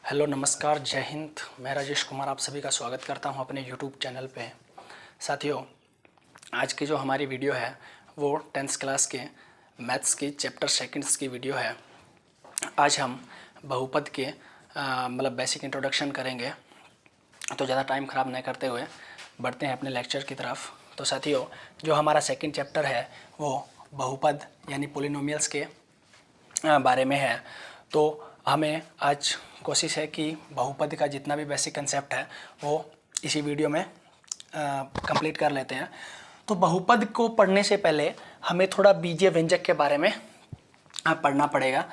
Hello नमस्कार जय हिंद। मैं राजेश कुमार आप सभी का स्वागत करता हूं अपने यूट्यूब चैनल पे। साथियों, आज की जो हमारी वीडियो है वो 10th क्लास के मैथ्स की चैप्टर सेकंड्स की वीडियो है। आज हम बहुपद के मतलब बेसिक इंट्रोडक्शन करेंगे, तो ज़्यादा टाइम ख़राब नहीं करते हुए बढ़ते हैं अपने लेक्चर की तरफ। तो साथियों, जो हमारा सेकंड चैप्टर है वो बहुपद यानी पोलिनोमियल्स के बारे में है। तो हमें आज कोशिश है कि बहुपद का जितना भी बेसिक कंसेप्ट है वो इसी वीडियो में कंप्लीट कर लेते हैं। तो बहुपद को पढ़ने से पहले हमें थोड़ा बीजीय व्यंजक के बारे में पढ़ना पड़ेगा।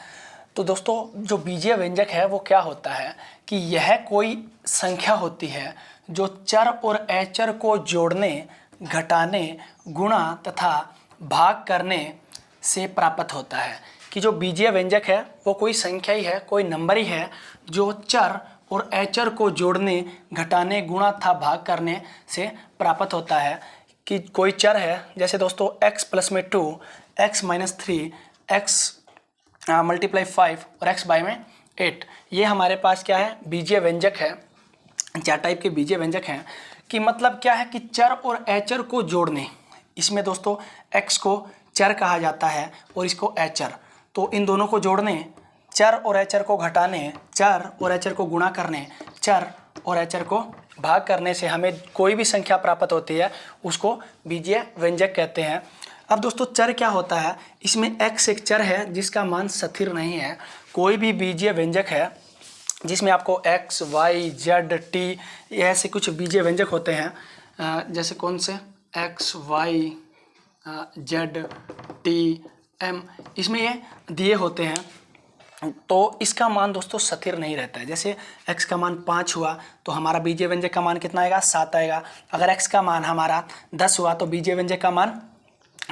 तो दोस्तों, जो बीजीय व्यंजक है वो क्या होता है कि यह कोई संख्या होती है जो चर और अचर को जोड़ने, घटाने, गुणा तथा भाग करने से प्राप्त होता है। कि जो बीजीय व्यंजक है वो कोई संख्या ही है, कोई नंबर ही है जो चर और अचर को जोड़ने, घटाने, गुणा तथा भाग करने से प्राप्त होता है। कि कोई चर है, जैसे दोस्तों x प्लस में 2, x माइनस 3, x मल्टीप्लाई 5 और x बाय में 8, ये हमारे पास क्या है, बीजीय व्यंजक है। 4 टाइप के बीजीय व्यंजक हैं। कि मतलब क्या है कि चर और अचर को जोड़ने, इसमें दोस्तों x को चर कहा जाता है और इसको अचर, तो इन दोनों को जोड़ने, चर और अचर को घटाने, चर और अचर को गुणा करने, चर और अचर को भाग करने से हमें कोई भी संख्या प्राप्त होती है, उसको बीजीय व्यंजक कहते हैं। अब दोस्तों, चर क्या होता है, इसमें x एक चर है जिसका मान स्थिर नहीं है। कोई भी बीजीय व्यंजक है जिसमें आपको x, y, z, t ऐसे कुछ बीजीय व्यंजक होते हैं, जैसे कौन से x, y, z, t, m, इसमें ये दिए होते हैं, तो इसका मान दोस्तों स्थिर नहीं रहता है। जैसे x का मान 5 हुआ तो हमारा बीजीय व्यंजक का मान कितना आएगा, 7 आएगा। अगर x का मान हमारा 10 हुआ तो बीजीय व्यंजक का मान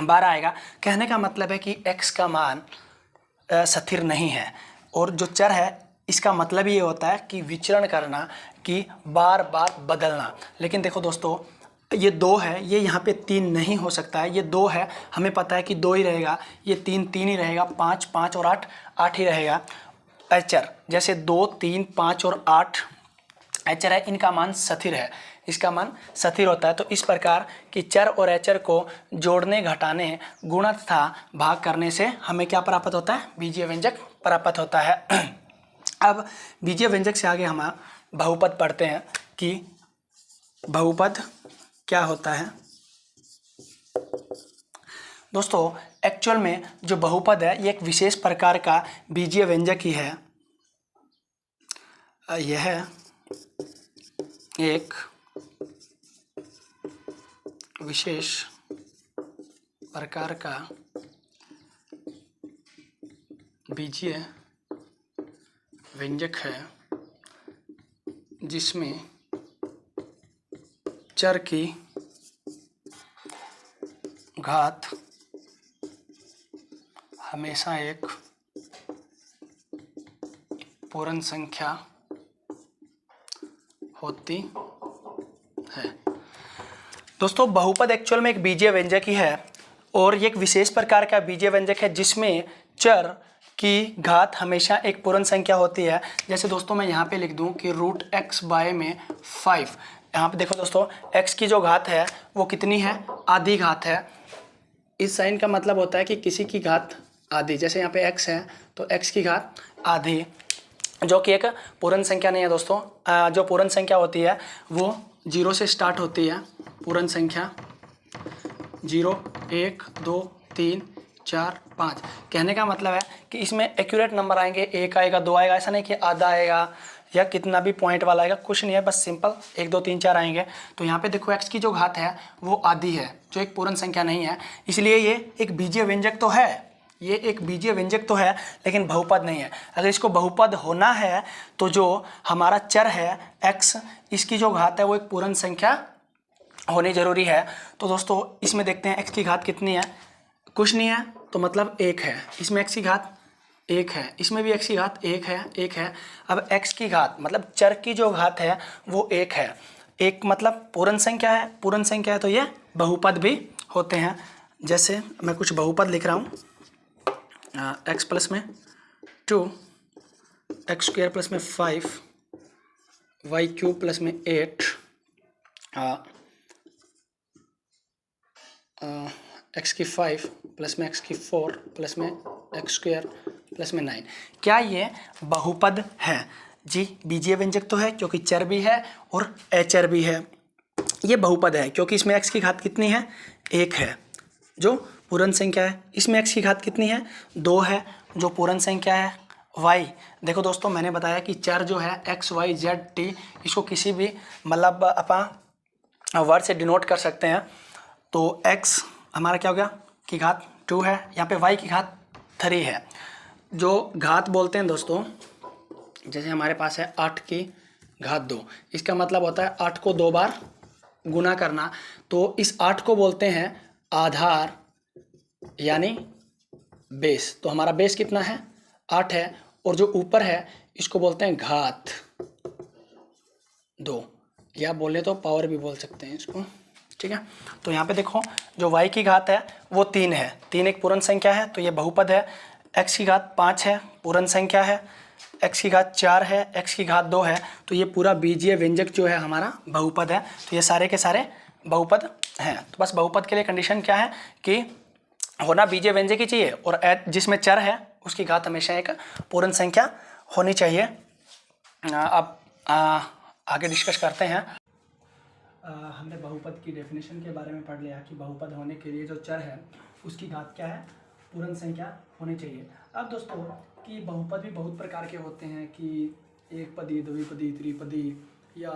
12 आएगा। कहने का मतलब है कि x का मान स्थिर नहीं है, और जो चर है इसका मतलब ये होता है कि विचरण करना, कि बार बार बदलना। लेकिन देखो दोस्तों, ये 2 है, ये यहाँ पे 3 नहीं हो सकता है। ये 2 है, हमें पता है कि 2 ही रहेगा। ये 3 3 ही रहेगा, 5 5 और 8 8 ही रहेगा। अचर जैसे 2 3 5 और 8 अचर है, इनका मान स्थिर है, इसका मान स्थिर होता है। तो इस प्रकार कि चर और अचर को जोड़ने, घटाने, गुणा तथा भाग करने से हमें क्या प्राप्त होता है, बीजीय व्यंजक प्राप्त होता है। अब बीजीय व्यंजक से आगे हम बहुपद पढ़ते हैं कि बहुपद क्या होता है। दोस्तों, एक्चुअल में जो बहुपद है ये एक विशेष प्रकार का बीजीय व्यंजक ही है। यह एक विशेष प्रकार का बीजीय व्यंजक है जिसमें चर की घात हमेशा एक पूर्ण संख्या होती है। दोस्तों, बहुपद एक्चुअल में एक बीजीय व्यंजक ही है, और ये एक विशेष प्रकार का बीजीय व्यंजक है जिसमें चर की घात हमेशा एक पूर्ण संख्या होती है। जैसे दोस्तों मैं यहाँ पे लिख दूँ कि रूट x बाय में 5। यहाँ पे देखो दोस्तों, x की जो घात है वो कितनी है, आधी घात है। इस साइन का मतलब होता है कि किसी की घात आधी। जैसे यहाँ पे x है तो x की घात आधी, जो कि एक पूर्ण संख्या नहीं है दोस्तों। जो पूर्ण संख्या होती है वो 0 से स्टार्ट होती है। पूर्ण संख्या 0 1 2 3 4 5। कहने का मतलब है कि इसमें एक्यूरेट नंबर आएंगे, 1 आएगा, 2 आएगा, ऐसा नहीं कि आधा आएगा या कितना भी पॉइंट वाला आएगा, कुछ नहीं है, बस सिंपल 1 2 3 4 आएंगे। तो यहाँ पे देखो x की जो घात है वो आधी है, जो एक पूर्ण संख्या नहीं है, इसलिए ये एक बीजीय व्यंजक तो है, ये एक बीजीय व्यंजक तो है, लेकिन बहुपद नहीं है। अगर इसको बहुपद होना है तो जो हमारा चर है x, इसकी जो घात है वो एक पूर्ण संख्या होनी जरूरी है। तो दोस्तों इसमें देखते हैं x की घात कितनी है, कुछ नहीं है, तो मतलब 1 है। इसमें x की घात 1 है, इसमें भी x की घात 1 है, 1 है। अब x की घात मतलब चर की जो घात है वो 1 है। 1 मतलब पूर्ण संख्या है, पूर्ण संख्या है तो ये बहुपद भी होते हैं। जैसे मैं कुछ बहुपद लिख रहा हूँ, x प्लस में 2, x स्क्वायर प्लस में 5 वाई क्यूब प्लस में 8 एक्स की 5 प्लस में एक्स की 4 प्लस में एक्स स्क्वायर प्लस में 9, क्या ये बहुपद है? जी, बीजीय व्यंजक तो है क्योंकि चर भी है और अचर भी है। ये बहुपद है क्योंकि इसमें x की घात कितनी है? 1 है जो पूर्ण संख्या है। इसमें x की घात कितनी है? 2 है जो पूर्ण संख्या है। y, देखो दोस्तों मैंने बताया कि चर जो है x y z t, इसको किसी भी मतलब अपन वर्ड से डिनोट कर सकते हैं। तो x हमारा क्या हो गया की घात 2 है, यहाँ पे y की घात 3 है। जो घात बोलते हैं दोस्तों, जैसे हमारे पास है 8 की घात 2, इसका मतलब होता है 8 को 2 बार गुना करना। तो इस 8 को बोलते हैं आधार यानी बेस। तो हमारा बेस कितना है? 8 है, और जो ऊपर है इसको बोलते हैं घात 2, या बोले तो पावर भी बोल सकते हैं इसको, ठीक है। तो यहाँ पे देखो जो y की घात है वो 3 है, 3 एक पूर्ण संख्या है तो ये बहुपद है। x की घात 5 है, पूर्ण संख्या है। x की घात 4 है, x की घात 2 है, तो ये पूरा बीजीय व्यंजक जो है हमारा बहुपद है। तो ये सारे के सारे बहुपद हैं। तो बस बहुपद के लिए कंडीशन क्या है कि होना बीजीय व्यंजक ही चाहिए, और जिसमें चर है उसकी घात हमेशा एक पूर्ण संख्या होनी चाहिए। अब आगे डिस्कस करते हैं। हमने बहुपद की डेफिनेशन के बारे में पढ़ लिया कि बहुपद होने के लिए जो चर है उसकी घात क्या है? पूर्ण संख्या होनी चाहिए। अब दोस्तों कि बहुपद भी बहुत प्रकार के होते हैं कि एक पदी, द्विपदी, त्रिपदी, या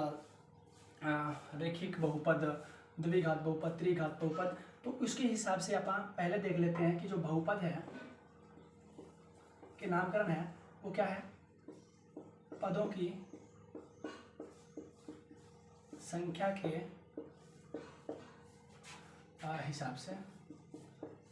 रेखिक बहुपद, द्विघात बहुपद, त्रिघात बहुपद। तो उसके हिसाब से अपन पहले देख लेते हैं कि जो बहुपद है के नामकरण है वो क्या है? पदों की संख्या के हिसाब से,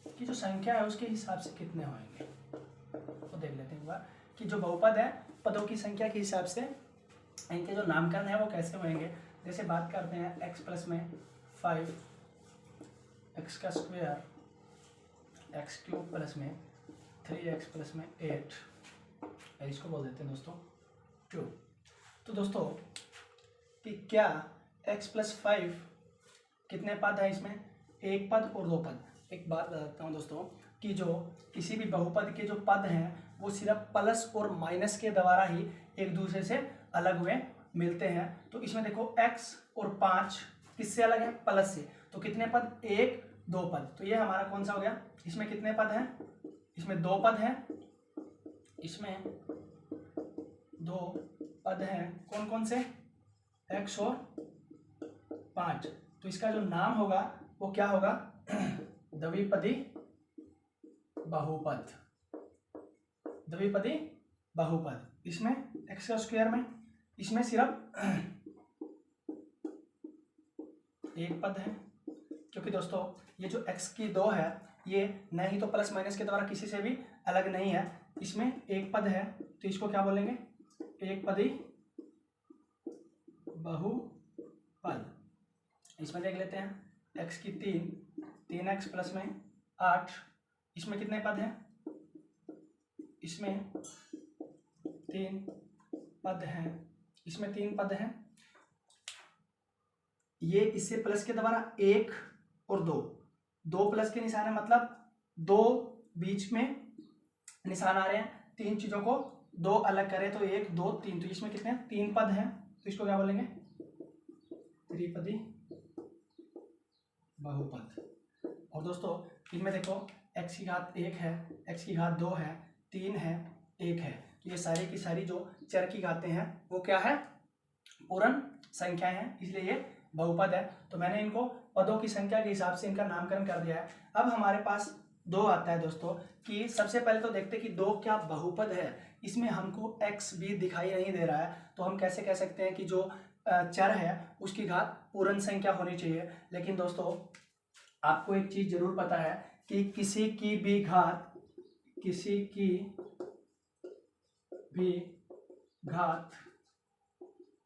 कि जो संख्या है उसके हिसाब से कितने होंगे, तो देख लेते हैं एक बार कि जो बहुपद है पदों की संख्या के हिसाब से इनके जो नामकरण है वो कैसे होंगे। जैसे बात करते हैं x प्लस में 5, x का स्क्वायर, एक्स क्यूब प्लस में 3x प्लस में 8, इसको बोल देते हैं दोस्तों 2। तो दोस्तों कि क्या x प्लस 5 कितने पद है? इसमें एक पद और 2 पद। एक बात बताता हूँ दोस्तों कि जो किसी भी बहुपद के जो पद हैं वो सिर्फ प्लस और माइनस के द्वारा ही एक दूसरे से अलग हुए मिलते हैं। तो इसमें देखो x और 5 किससे अलग है? प्लस से। तो कितने पद? 1 2 पद। तो ये हमारा कौन सा हो गया? इसमें कितने पद हैं? इसमें 2 पद हैं, इसमें 2 पद हैं। कौन कौन से? x और 5। तो इसका जो नाम होगा वो क्या होगा? द्विपदी बहुपद। द्विपदी बहुपद। इसमें x का स्क्वायर में इसमें सिर्फ एक पद है, क्योंकि दोस्तों ये जो x की 2 है ये न ही तो प्लस माइनस के द्वारा किसी से भी अलग नहीं है। इसमें एक पद है तो इसको क्या बोलेंगे? एक पदी बहुपद। इसमें देख लेते हैं x की 3x प्लस में 8, इसमें कितने पद हैं? इसमें 3 पद हैं, इसमें 3 पद हैं। ये इससे प्लस के द्वारा 1 और 2 प्लस के निशान है, मतलब 2 बीच में निशान आ रहे हैं। 3 चीजों को 2 अलग करें तो 1 2 3, तो इसमें कितने? 3 पद हैं, तो इसको क्या बोलेंगे? त्रिपदी बहुपद। और दोस्तों इनमें देखो x की घात 1 है, x की घात 2 है, 3 है, 1 है। ये सारी की सारी जो चर की घातें हैं वो क्या है? पूर्ण संख्याएं हैं, इसलिए ये बहुपद है। तो मैंने इनको पदों की संख्या के हिसाब से इनका नामकरण कर दिया है। अब हमारे पास 2 आता है दोस्तों कि सबसे पहले तो देखते हैं कि 2 क्या बहुपद है। इसमें हमको x भी दिखाई नहीं दे रहा है, तो हम कैसे कह सकते हैं कि जो चर है उसकी घात पूर्ण संख्या होनी चाहिए। लेकिन दोस्तों आपको एक चीज जरूर पता है कि किसी की भी घात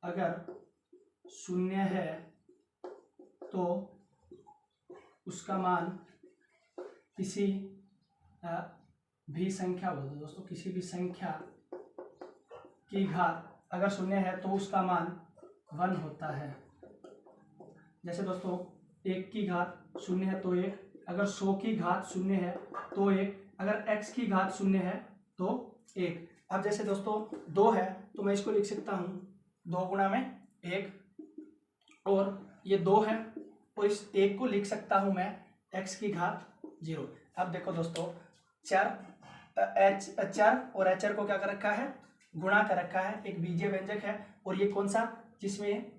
अगर 0 है तो उसका मान किसी भी संख्या, बोल दो दोस्तों, किसी भी संख्या की घात अगर 0 है तो उसका मान 1 होता है। जैसे दोस्तों 1 की घात 0 है तो 1, अगर 100 की घात 0 है तो 1, अगर x की घात 0 है तो 1। अब जैसे दोस्तों 2 है तो मैं इसको लिख सकता हूँ 2 गुणा में 1, और ये 2 है और इस 1 को लिख सकता हूँ मैं x की घात 0। अब देखो दोस्तों चर और एचर को क्या कर रखा है, गुणा कर रखा है, एक बीजीय व्यंजक है, और ये कौन सा, जिसमें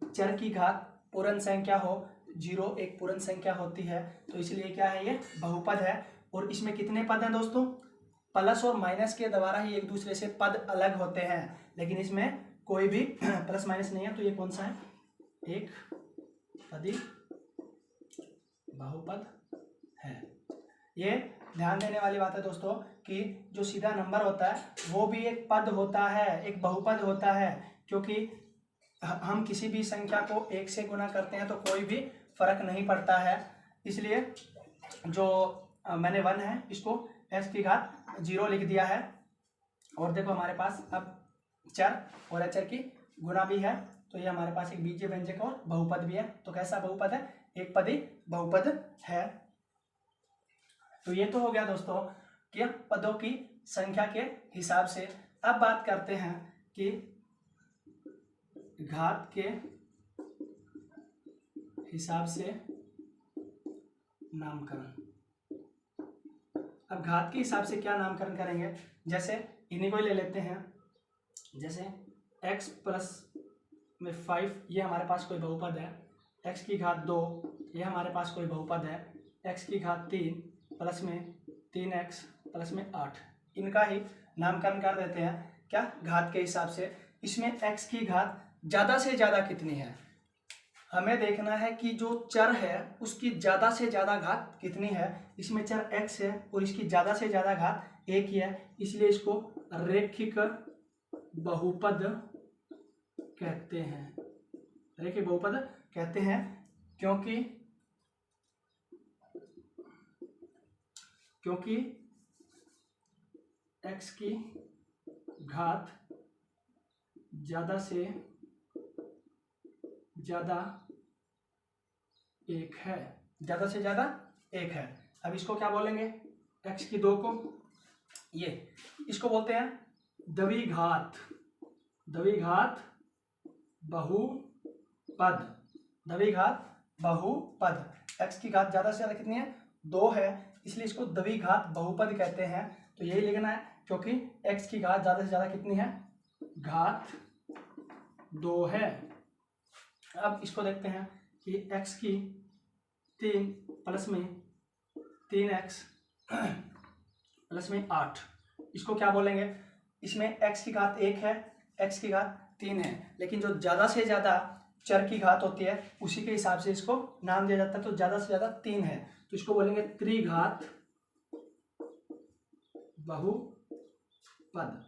चर की घात पूर्ण संख्या हो, 0 एक पूर्ण संख्या होती है, तो इसलिए क्या है, ये बहुपद है। और इसमें कितने पद हैं दोस्तों, प्लस और माइनस के द्वारा ही एक दूसरे से पद अलग होते हैं, लेकिन इसमें कोई भी प्लस माइनस नहीं है, तो ये कौन सा है, एक पदी बहुपद है। ये ध्यान देने वाली बात है दोस्तों कि जो सीधा नंबर होता है वो भी एक पद होता है, एक बहुपद होता है, क्योंकि हम किसी भी संख्या को 1 से गुणा करते हैं तो कोई भी फर्क नहीं पड़ता है। इसलिए जो मैंने 1 है इसको x की घात 0 लिख दिया है। और देखो हमारे पास अब चर और अचर की गुणा भी है, तो ये हमारे पास एक बीजीय व्यंजक और बहुपद भी है। तो कैसा बहुपद है, एक पदी बहुपद है। तो ये तो हो गया दोस्तों कि पदों की संख्या के हिसाब से। अब बात करते हैं कि घात के हिसाब से नामकरण। अब घात के हिसाब से क्या नामकरण करेंगे, जैसे इन्हीं को ही ले लेते हैं, जैसे x प्लस में 5 ये हमारे पास कोई बहुपद है, x की घात 2 ये हमारे पास कोई बहुपद है, x की घात 3 प्लस में 3x प्लस में 8, इनका ही नामकरण कर देते हैं क्या, घात के हिसाब से। इसमें x की घात ज़्यादा से ज़्यादा कितनी है, हमें देखना है कि जो चर है उसकी ज़्यादा से ज़्यादा घात कितनी है। इसमें चर x है और इसकी ज़्यादा से ज़्यादा घात 1 ही है, इसलिए इसको रैखिक बहुपद कहते हैं, रैखिक बहुपद कहते हैं, क्योंकि x की घात ज़्यादा से ज़्यादा 1 है, ज़्यादा से ज़्यादा 1 है। अब इसको क्या बोलेंगे, x की 2 को, ये इसको बोलते हैं द्विघात, द्विघात बहुपद, द्विघात बहुपद। x की घात ज़्यादा से ज़्यादा कितनी है, 2 है, इसलिए इसको द्विघात बहुपद कहते हैं। तो यही लिखना है, क्योंकि x की घात ज़्यादा से ज़्यादा कितनी है, घात 2 है। अब इसको देखते हैं कि x की 3 प्लस में 3x प्लस में 8, इसको क्या बोलेंगे, इसमें x की घात 1 है, x की घात 3 है, लेकिन जो ज़्यादा से ज़्यादा चर की घात होती है उसी के हिसाब से इसको नाम दिया जाता है। तो ज़्यादा से ज़्यादा 3 है, तो इसको बोलेंगे त्रिघात बहुपद,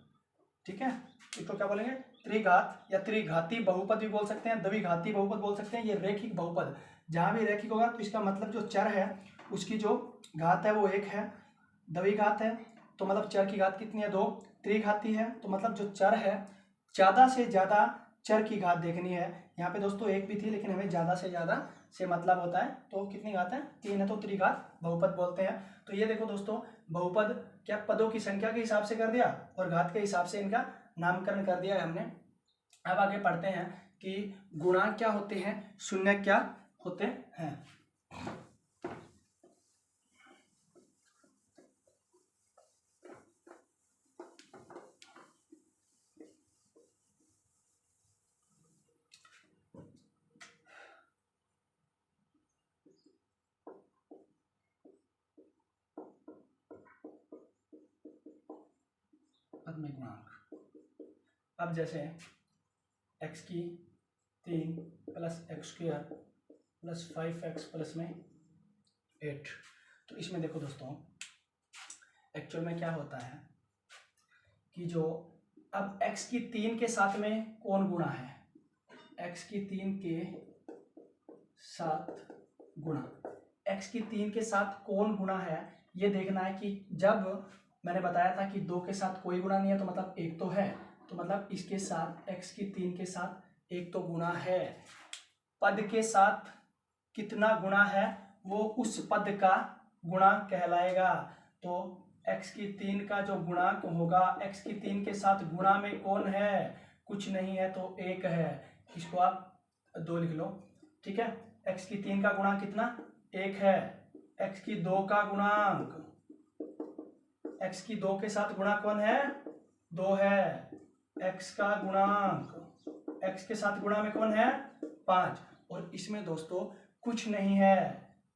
ठीक है। इसको क्या बोलेंगे, त्रिघात या त्रिघाती बहुपद भी बोल सकते हैं, द्विघाती बहुपद बोल सकते हैं। ये रैखिक बहुपद, जहाँ भी रैखिक होगा तो इसका मतलब जो चर है उसकी जो घात है वो 1 है, द्विघात है तो मतलब चर की घात कितनी है, 2, त्रिघाती है तो मतलब जो चर है ज़्यादा से ज़्यादा चर की घात देखनी है। यहाँ पे दोस्तों 1 भी थी, लेकिन हमें ज़्यादा से ज़्यादा से मतलब होता है, तो कितनी घात है, 3 है, तो त्रिघात बहुपद बोलते हैं। तो ये देखो दोस्तों, बहुपद क्या पदों की संख्या के हिसाब से कर दिया और घात के हिसाब से इनका नामकरण कर दिया है हमने। अब आगे पढ़ते हैं कि गुणांक क्या होते हैं, शून्य क्या होते हैं। पद में गुणांक, अब जैसे x की 3 plus x square plus 5x plus में 8, तो इसमें देखो दोस्तों एक्चुअल में क्या होता है कि जो अब x की 3 के साथ में कौन गुणा है, x की 3 के साथ गुणा, x की 3 के साथ कौन गुणा है ये देखना है। कि जब मैंने बताया था कि 2 के साथ कोई गुणा नहीं है तो मतलब 1 तो है, तो मतलब इसके साथ x की 3 के साथ एक तो गुणा है, पद के साथ कितना गुणा है वो उस पद का गुणांक कहलाएगा। तो x की 3 का जो गुणांक होगा, x की 3 के साथ गुणा में कौन है, कुछ नहीं है तो 1 है, इसको आप 2 लिख लो, ठीक है। x की 3 का गुणांक कितना, 1 है। x की 2 का गुणांक, x की 2 के साथ गुणा कौन है, 2 है। x का गुणांक, x के साथ गुणा में कौन है, 5। और इसमें दोस्तों कुछ नहीं है,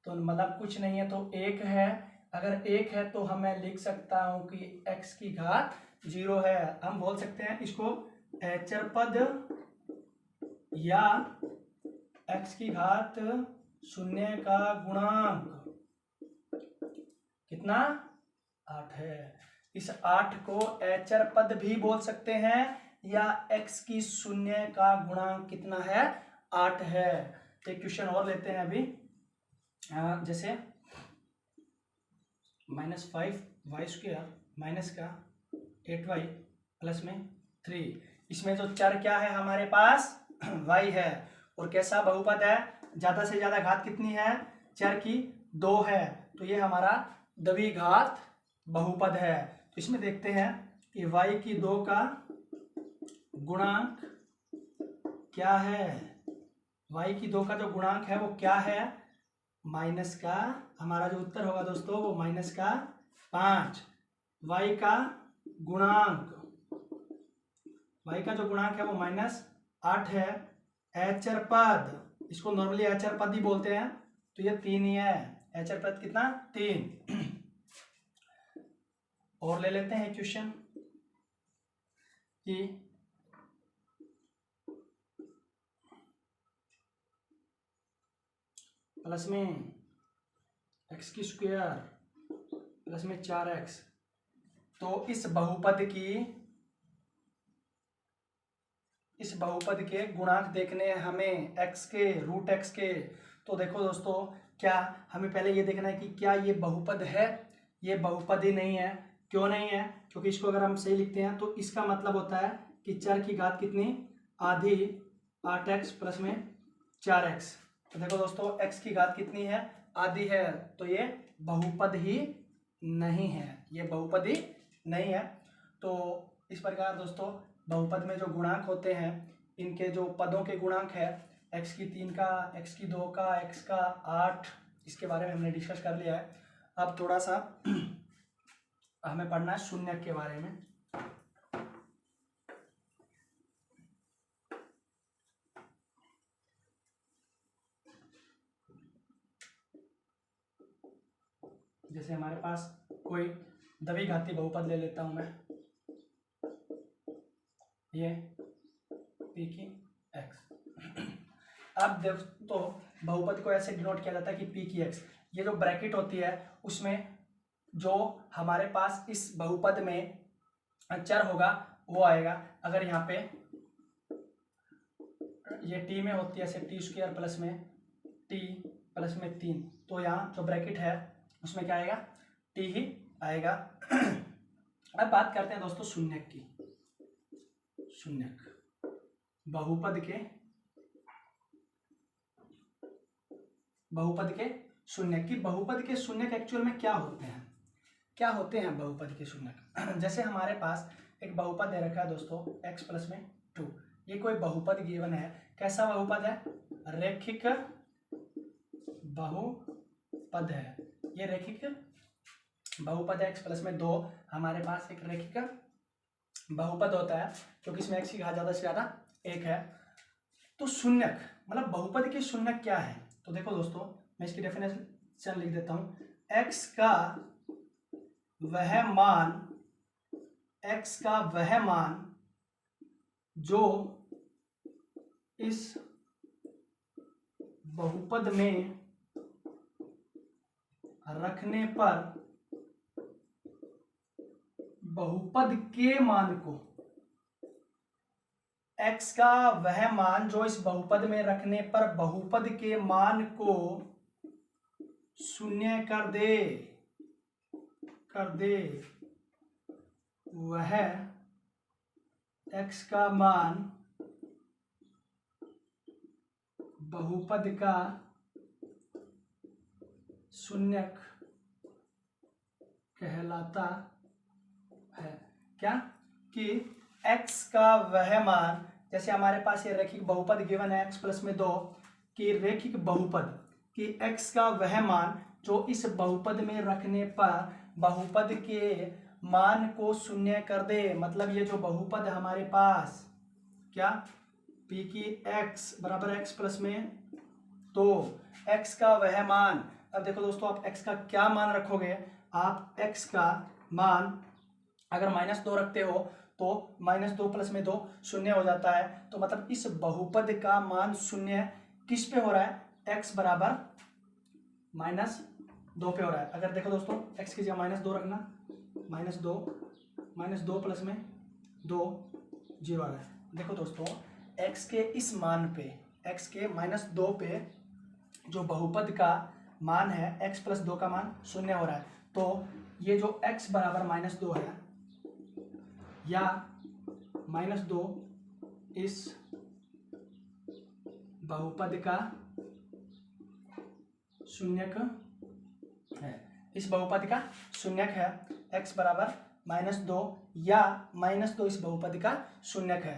तो मतलब कुछ नहीं है तो 1 है। अगर 1 है तो मैं लिख सकता हूं कि x की घात 0 है। हम बोल सकते हैं इसको अचर पद या x की घात 0 का गुणांक कितना, 8 है। इस 8 को अचर पद भी बोल सकते हैं या x की 0 का गुणांक कितना है, 8 है। एक क्वेश्चन और लेते हैं अभी, जैसे -5y² माइनस का 8y प्लस में 3। इसमें जो चर क्या है हमारे पास, y है। और कैसा बहुपद है, ज्यादा से ज्यादा घात कितनी है, चर की 2 है, तो ये हमारा द्विघात बहुपद है। तो इसमें देखते हैं कि y की 2 का गुणांक क्या है, y की 2 का जो गुणांक है वो क्या है, माइनस का, हमारा जो उत्तर होगा दोस्तों वो माइनस का 5। y का गुणांक, y का जो गुणांक है वो -8 है। अचर पद, इसको नॉर्मली अचर पद ही बोलते हैं, तो ये 3 ही है। अचर पद कितना, 3। और ले लेते हैं क्वेश्चन कि प्लस में x² प्लस में 4x। तो इस बहुपद के गुणांक देखने हैं हमें x के, रूट x के। तो देखो दोस्तों, क्या हमें पहले ये देखना है कि क्या ये बहुपद है, ये बहुपद ही नहीं है। क्यों नहीं है, क्योंकि इसको अगर हम सही लिखते हैं तो इसका मतलब होता है कि चर की घात कितनी, आधी, 8x प्लस में 4x। तो देखो दोस्तों, x की घात कितनी है, आधी है, तो ये बहुपद ही नहीं है, ये बहुपद ही नहीं है। तो इस प्रकार दोस्तों बहुपद में जो गुणांक होते हैं, इनके जो पदों के गुणांक है, x की 3 का, x की 2 का, x का 8, इसके बारे में हमने डिस्कस कर लिया है। अब थोड़ा सा हमें पढ़ना है शून्यक के बारे में। जैसे हमारे पास कोई द्विघाती बहुपद ले लेता हूं मैं, ये p की x। अब दोस्तों बहुपद को ऐसे डिनोट किया जाता है कि p की x, ये जो ब्रैकेट होती है उसमें जो हमारे पास इस बहुपद में चर होगा वो आएगा। अगर यहाँ पे ये t में होती है ऐसे t² प्लस में t प्लस में 3, तो यहाँ जो ब्रैकेट है उसमें क्या आएगा, t ही आएगा। अब बात करते हैं दोस्तों शून्यक की। शून्यक बहुपद के शून्यक की, बहुपद के शून्यक एक्चुअल में क्या होते हैं, क्या होते हैं बहुपद के शून्यक। जैसे हमारे पास एक बहुपद दे रखा है दोस्तों x प्लस में 2, ये कोई बहुपद गिवन है। कैसा बहुपद है, रैखिक बहुपद है, ये रैखिक बहुपद है। x प्लस में 2 हमारे पास एक रैखिक बहुपद होता है, क्योंकि इसमें x की घात ज्यादा से ज्यादा 1 है। तो शून्यक मतलब बहुपद के शून्यक क्या है, तो देखो दोस्तों मैं इसकी डेफिनेशन लिख देता हूं। x का वह मान जो इस बहुपद में रखने पर बहुपद के मान को, x का वह मान जो इस बहुपद में रखने पर बहुपद के मान को शून्य कर दे वह x का मान बहुपद का शून्यक कहलाता है। क्या कि x का वह मान, जैसे हमारे पास ये रैखिक बहुपद गिवन है x प्लस में 2 कि रैखिक बहुपद कि x का वह मान जो इस बहुपद में रखने पर बहुपद के मान को शून्य कर दे। मतलब ये जो बहुपद हमारे पास क्या p की x बराबर x प्लस में 2, x का वह मान। अब देखो दोस्तों, आप x का क्या मान रखोगे? आप x का मान अगर -2 रखते हो तो -2 प्लस में 2 शून्य हो जाता है। तो मतलब इस बहुपद का मान शून्य किस पे हो रहा है? x बराबर -2 पे हो रहा है। अगर देखो दोस्तों, x की जगह -2 रखना, -2 प्लस में 2 0 आ रहा है। देखो दोस्तों, x के इस मान पे, x के -2 पे जो बहुपद का मान है x प्लस 2 का मान शून्य हो रहा है। तो ये जो x बराबर -2 है या -2 इस बहुपद का शून्यक है। इस बहुपद का शून्यक है। x बराबर -2 या -2 इस बहुपद का शून्यक है।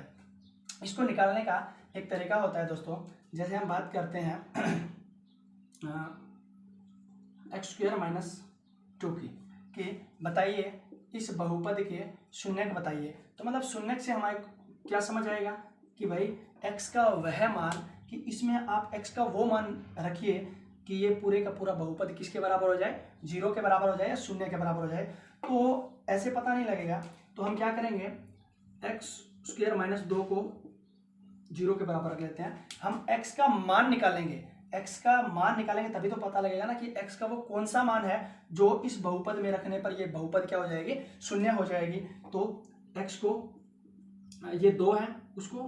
इसको निकालने का एक तरीका होता है दोस्तों, जैसे हम बात करते हैं x² - 2 की, कि बताइए इस बहुपद के शून्यक बताइए। तो मतलब शून्यक से हमारे क्या समझ आएगा कि भाई x का वह मान, कि इसमें आप x का वो मान रखिए कि ये पूरे का पूरा बहुपद किसके बराबर हो जाए? 0 के बराबर हो जाए या शून्य के बराबर हो जाए। तो ऐसे पता नहीं लगेगा, तो हम क्या करेंगे, x² - 2 को 0 के बराबर रख लेते हैं। हम x का मान निकालेंगे, x का मान निकालेंगे तभी तो पता लगेगा ना कि x का वो कौन सा मान है जो इस बहुपद में रखने पर ये बहुपद क्या हो जाएगी? शून्य हो जाएगी। तो x को, ये 2 है, उसको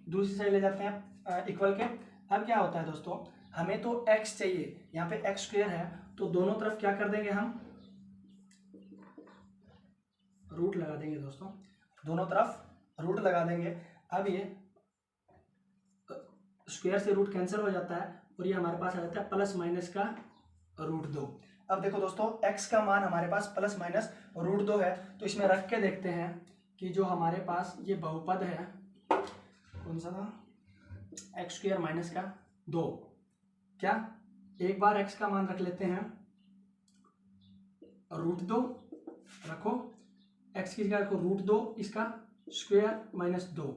दूसरी साइड ले जाते हैं इक्वल के। अब क्या होता है दोस्तों, हमें तो x चाहिए, यहाँ पे x² है, तो दोनों तरफ क्या कर देंगे, हम रूट लगा देंगे दोस्तों, दोनों तरफ रूट लगा देंगे। अब ये स्क्वायर से रूट कैंसिल हो जाता है और ये हमारे पास आ जाता है प्लस माइनस का √2। अब देखो दोस्तों, x का मान हमारे पास प्लस माइनस √2 है, तो इसमें रख के देखते हैं कि जो हमारे पास ये बहुपद है कौन सा था? x² - 2। क्या एक बार x का मान रख लेते हैं √2, रखो x की जगह रखो √2, इसका स्क्वायर -2।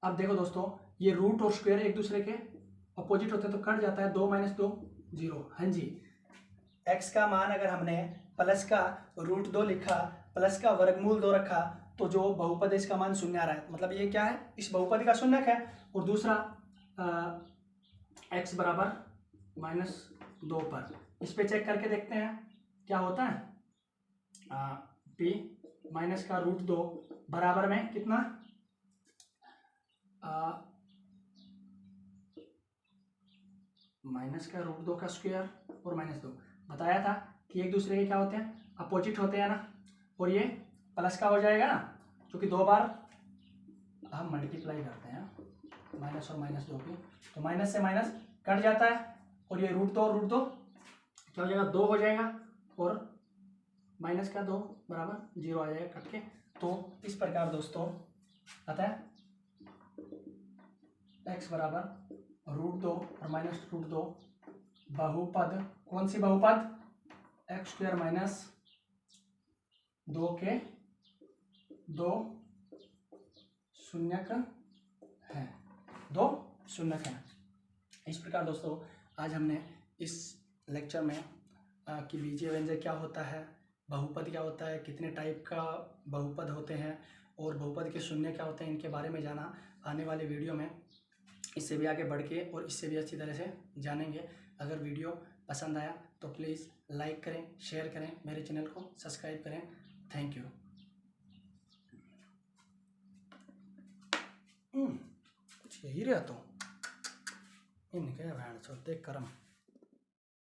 अब देखो दोस्तों, ये रूट और स्क्वायर एक दूसरे के अपोजिट होते हैं तो कट जाता है, 2 - 2 0। हाँ जी, x का मान अगर हमने प्लस का √2 लिखा, प्लस का वर्गमूल 2 रखा, तो जो बहुपद है इसका मान शून्य आ रहा है। मतलब ये क्या है? इस बहुपद का शून्यक है। और दूसरा x बराबर -2 पर, इस पे चेक करके देखते हैं क्या होता है। p माइनस का √2 बराबर में कितना? माइनस का √2 का स्क्वायर और -2। बताया था कि एक दूसरे के क्या होते हैं? अपोजिट होते हैं ना। और ये प्लस का हो जाएगा ना, क्योंकि 2 बार हम मल्टीप्लाई करते हैं माइनस और -2 की, तो माइनस से माइनस कट जाता है और ये √2 और √2 क्या हो जाएगा? 2 हो जाएगा और माइनस का 2 बराबर 0 आ जाएगा कट के। तो इस प्रकार दोस्तों आता है x बराबर √2 और -√2 बहुपद, कौन सी बहुपद? x² - 2 के 2 शून्यक हैं, 2 शून्यक हैं। इस प्रकार दोस्तों आज हमने इस लेक्चर में कि बीजीय व्यंजक क्या होता है, बहुपद क्या होता है, कितने टाइप का बहुपद होते हैं और बहुपद के शून्य क्या होते हैं, इनके बारे में जाना। आने वाले वीडियो में इससे भी आगे बढ़ के और इससे भी अच्छी तरह से जानेंगे। अगर वीडियो पसंद आया तो प्लीज़ लाइक करें, शेयर करें, मेरे चैनल को सब्सक्राइब करें। Thank you. कुछ यही रहा तो इनके भैंस देख करम।